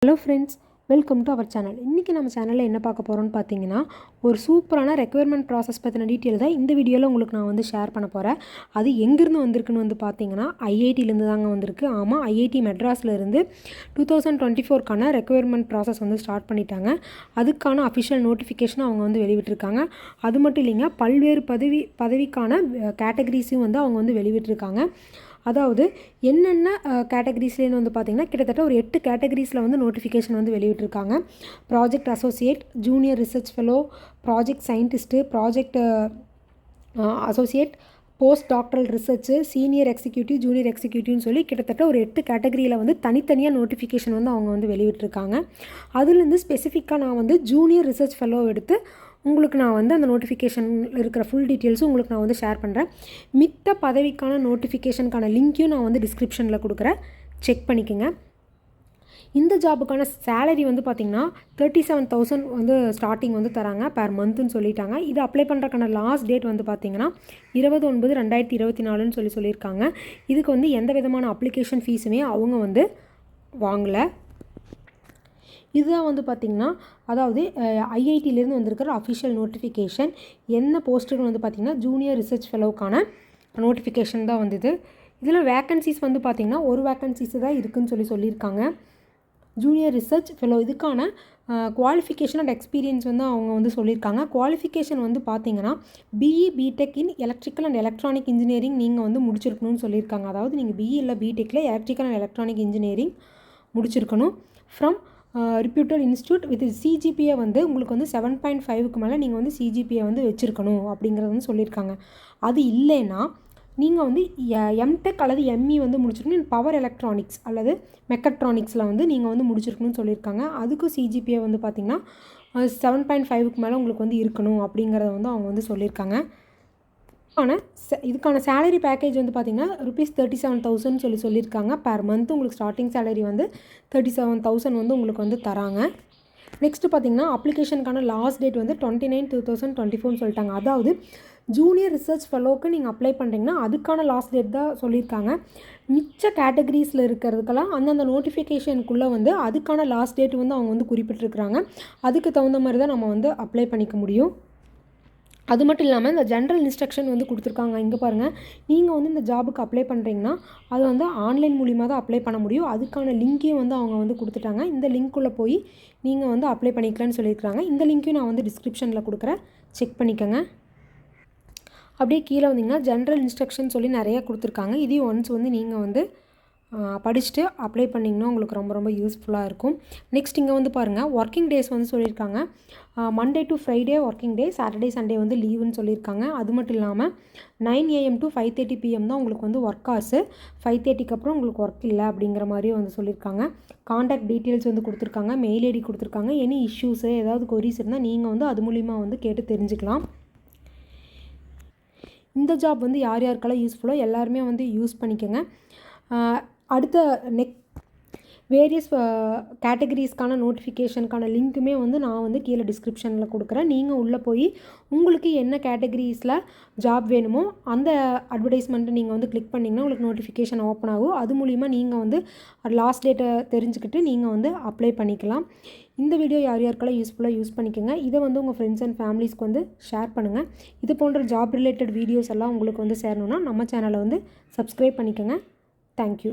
Hello friends, welcome to our channel. இன்னைக்கு நம்ம சேனல்ல என்ன பார்க்க போறோம்னு பாத்தீங்கன்னா ஒரு சூப்பரான ரெக்யர்மென்ட் process பத்தின டீடைல் தான் இந்த வீடியோல உங்களுக்கு நான் வந்து ஷேர் பண்ண போறேன். அது எங்க இருந்து வந்திருக்குன்னு வந்து பாத்தீங்கன்னா IIT ல இருந்து தாங்க வந்திருக்கு. ஆமா, IIT மெட்ராஸ்ல இருந்து 2024 கான ரெக்யர்மென்ட் process வந்து ஸ்டார்ட் பண்ணிட்டாங்க. அதுக்கான official நோட்டிஃபிகேஷன் அவங்க வந்து வெளியிட்டிருக்காங்க. அது மட்டும் இல்லங்க, பல்வேறு பதவிக்கான கேட்டகரிஸையும் வந்து அவங்க வந்து வெளியிட்டிருக்காங்க. அதாவது என்னென்ன கேட்டகரிஸ்லேன்னு வந்து பார்த்தீங்கன்னா கிட்டத்தட்ட ஒரு 8 கேட்டகரிஸில் வந்து நோட்டிஃபிகேஷன் வந்து வெளியிட்டிருக்காங்க. Project associate, junior research fellow, project scientist, project associate, post doctoral research, senior executive, ஜூனியர் எக்ஸிக்யூட்டிவ்னு சொல்லி கிட்டத்தட்ட ஒரு 8 கேட்டகரியில் வந்து தனித்தனியாக நோட்டிஃபிகேஷன் வந்து அவங்க வந்து வெளியிட்டிருக்காங்க. அதுலேருந்து ஸ்பெசிஃபிக்காக நான் வந்து ஜூனியர் ரிசர்ச் ஃபெலோ எடுத்து உங்களுக்கு நான் வந்து அந்த நோட்டிஃபிகேஷனில் இருக்கிற ஃபுல் டீட்டெயில்ஸும் உங்களுக்கு நான் வந்து ஷேர் பண்ணுறேன். மித்த பதவிக்கான நோட்டிஃபிகேஷனுக்கான லிங்க்கையும் நான் வந்து டிஸ்கிரிப்ஷனில் கொடுக்குறேன், செக் பண்ணிக்கோங்க. இந்த ஜாபுக்கான சேலரி வந்து பார்த்திங்கன்னா 37,000 வந்து ஸ்டார்டிங் வந்து தராங்க பெர் மந்த்துன்னு சொல்லிட்டாங்க. இது அப்ளை பண்ணுறக்கான லாஸ்ட் டேட் வந்து பார்த்திங்கன்னா 20/9/2024 சொல்லியிருக்காங்க. இதுக்கு வந்து எந்த விதமான அப்ளிகேஷன் ஃபீஸுமே அவங்க வந்து வாங்கலை. இதுதான் வந்து பார்த்திங்கன்னா அதாவது ஐஐடியிலேருந்து வந்திருக்கிற அஃபிஷியல் நோட்டிஃபிகேஷன். என்ன போஸ்ட்டுகள் வந்து பார்த்திங்கன்னா ஜூனியர் ரிசர்ச் ஃபெலோக்கான நோட்டிஃபிகேஷன் தான் வந்தது. இதில் வேக்கன்சிஸ் வந்து பார்த்திங்கன்னா ஒரு வேக்கன்சிஸ் தான் இருக்குதுன்னு சொல்லியிருக்காங்க. ஜூனியர் ரிசர்ச் ஃபெலோ இதுக்கான குவாலிஃபிகேஷன் அண்ட் எக்ஸ்பீரியன்ஸ் வந்து அவங்க வந்து சொல்லியிருக்காங்க. குவாலிஃபிகேஷன் வந்து பார்த்திங்கன்னா BE BTech in electrical and electronic engineering நீங்கள் வந்து முடிச்சிருக்கணும்னு சொல்லியிருக்காங்க. அதாவது நீங்கள் பிஇ இல்லை பிடெக்கில் எலக்ட்ரிக்கல் அண்ட் எலக்ட்ரானிக் இன்ஜினியரிங் முடிச்சிருக்கணும். From reputed institute with CGPA வந்து உங்களுக்கு வந்து 7.5க்கு மேலே நீங்கள் வந்து சிஜிபிஏ வந்து வச்சுருக்கணும் அப்படிங்கிறது வந்து சொல்லியிருக்காங்க. அது இல்லைன்னா நீங்கள் வந்து எம்டெக் அல்லது எம்இ வந்து முடிச்சிருக்கணும். பவர் எலக்ட்ரானிக்ஸ் அல்லது மெக்கட்ரானிக்ஸில் வந்து நீங்கள் வந்து முடிச்சிருக்கணும்னு சொல்லியிருக்காங்க. அதுக்கும் சிஜிபிஏ வந்து பார்த்திங்கன்னா 7.5க்கு மேலே உங்களுக்கு வந்து இருக்கணும் அப்படிங்கிறத வந்து அவங்க வந்து சொல்லியிருக்காங்க. இதுக்கான சேலரி பேக்கேஜ் வந்து பார்த்திங்கன்னா ₹37,000 சொல்லியிருக்காங்க. பெர் மந்த் உங்களுக்கு ஸ்டார்டிங் சேலரி வந்து 37,000 வந்து உங்களுக்கு வந்து தராங்க. நெக்ஸ்ட்டு பார்த்திங்கன்னா அப்ளிகேஷனுக்கான லாஸ்ட் டேட் வந்து 29/2024 சொல்லிட்டாங்க. அதாவது ஜூனியர் ரிசர்ச் ஃபெலோவுக்கு நீங்கள் அப்ளை பண்ணுறீங்கன்னா அதுக்கான லாஸ்ட் டேட் தான் சொல்லியிருக்காங்க. மிச்ச கேட்டகரிஸில் இருக்கிறதுக்கெல்லாம் அந்தந்த நோட்டிஃபிகேஷனுக்குள்ளே வந்து அதுக்கான லாஸ்ட் டேட் வந்து அவங்க வந்து குறிப்பிட்டிருக்கிறாங்க. அதுக்கு தகுந்த மாதிரி தான் நம்ம வந்து அப்ளை பண்ணிக்க முடியும். அது மட்டும் இல்லாமல் இந்த ஜென்ரல் இன்ஸ்ட்ரக்ஷன் வந்து கொடுத்துருக்காங்க. இங்கே பாருங்கள், நீங்கள் வந்து இந்த ஜாபுக்கு அப்ளை பண்ணுறீங்கன்னா அது வந்து ஆன்லைன் மூலிமா தான் அப்ளை பண்ண முடியும். அதுக்கான லிங்க்கையும் வந்து அவங்க வந்து கொடுத்துட்டாங்க. இந்த லிங்க்குள்ளே போய் நீங்கள் வந்து அப்ளை பண்ணிக்கலான்னு சொல்லியிருக்காங்க. இந்த லிங்க்கையும் நான் வந்து டிஸ்கிரிப்ஷனில் கொடுக்குறேன், செக் பண்ணிக்கோங்க. அப்படியே கீழே வந்தீங்கன்னா ஜென்ரல் இன்ஸ்ட்ரக்ஷன் சொல்லி நிறையா கொடுத்துருக்காங்க. இதையும் ஒன்ஸ் வந்து நீங்கள் வந்து படிச்சுட்டு அப்ளை பண்ணிங்கன்னா உங்களுக்கு ரொம்ப ரொம்ப யூஸ்ஃபுல்லாக இருக்கும். நெக்ஸ்ட் இங்கே வந்து பாருங்கள், ஒர்க்கிங் டேஸ் வந்து சொல்லியிருக்காங்க. Monday to Friday working day, Saturday Sunday வந்து லீவுன்னு சொல்லியிருக்காங்க. அது மட்டும் இல்லாமல் 9 AM to 5:30 PM தான் உங்களுக்கு வந்து ஒர்க் ஹவர்ஸு. 5:30க்கு அப்புறம் உங்களுக்கு ஒர்க் இல்லை அப்படிங்கிற மாதிரியும் வந்து சொல்லியிருக்காங்க. காண்டாக்ட் டீட்டெயில்ஸ் வந்து கொடுத்துருக்காங்க, மெயில் ஐடி கொடுத்துருக்காங்க. எனி இஷ்யூஸு ஏதாவது கொரிஸ் இருந்தால் நீங்கள் வந்து அது மூலிமா வந்து கேட்டு தெரிஞ்சுக்கலாம். இந்த ஜாப் வந்து யார் யாருக்கெல்லாம் யூஸ்ஃபுல்லோ எல்லாருமே வந்து யூஸ் பண்ணிக்கோங்க. அடுத்த வேரியஸ் கேட்டகரிஸ்க்கான நோட்டிஃபிகேஷனுக்கான லிங்க்குமே வந்து நான் வந்து கீழே டிஸ்கிரிப்ஷனில் கொடுக்குறேன். நீங்கள் உள்ளே போய் உங்களுக்கு என்ன கேட்டகரிஸில் ஜாப் வேணுமோ அந்த அட்வர்டைஸ்மெண்ட்டை நீங்கள் வந்து கிளிக் பண்ணிங்கன்னா உங்களுக்கு நோட்டிஃபிகேஷன் ஓப்பன் ஆகும். அது மூலிமா நீங்கள் வந்து லாஸ்ட் டேட்டை தெரிஞ்சுக்கிட்டு நீங்கள் வந்து அப்ளை பண்ணிக்கலாம். இந்த வீடியோ யார் யாருக்கெல்லாம் யூஸ்ஃபுல்லாக யூஸ் பண்ணிக்கோங்க. இதை வந்து உங்கள் ஃப்ரெண்ட்ஸ் அண்ட் ஃபேமிலிஸ்க்கு வந்து ஷேர் பண்ணுங்கள். இது போன்ற ஜாப் ரிலேட்டட் வீடியோஸ் எல்லாம் உங்களுக்கு வந்து சேரணுன்னா நம்ம சேனலை வந்து சப்ஸ்கிரைப் பண்ணிக்கோங்க. தேங்க்யூ.